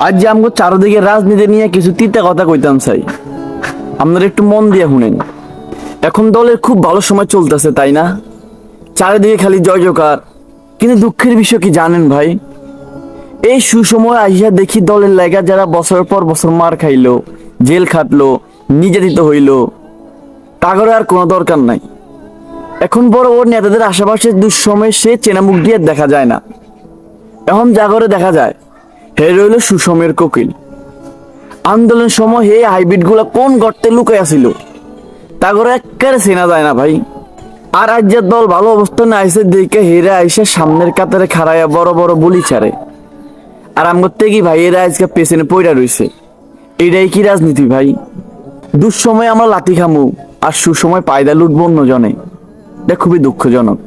আজ যে আমগো চারদিকে রাজনীতি নিয়ে কিছু তিতা কথা কইতাম চাই, আপনারা একটু মন দিয়ে শুনেন। এখন দলের খুব ভালো সময় চলতেছে, তাই না? চারিদিকে খালি জয় জয়কার। কিন্তু দুঃখের বিষয় কি জানেন ভাই? এই সুসময় আইসা দেখি দলের লাগা যারা বছরের পর বছর মার খাইলো, জেল খাটলো, নির্যাতিত হইলো, তাগরে আর কোনো দরকার নাই। এখন বড় বড় নেতাদের আশেপাশে দুঃসময়ে সে চেনা মুখ দিয়ে দেখা যায় না। এখন জাগরে দেখা যায় হে রইল সুসময়ের কোকিল। আন্দোলন সময় হে হাইব্রিড গুলা কোন গর্তে লুকাই আছিল, তাগরে একেবারে চেনা যায় না ভাই। আর রাজ্যের দল ভালো অবস্থানে আইসে দেখে হেরা আইসে সামনের কাতারে খাড়াইয়া বড় বড় বলি ছাড়ে। আর আমার থেকে ভাই এরা আজকে পেছনে পইরা রইছে। এটাই কি রাজনীতি ভাই? দুঃসময় আমরা লাথি খামু আর সুসময় পায়দা লুটবো অন্যজনে। এটা খুবই দুঃখজনক।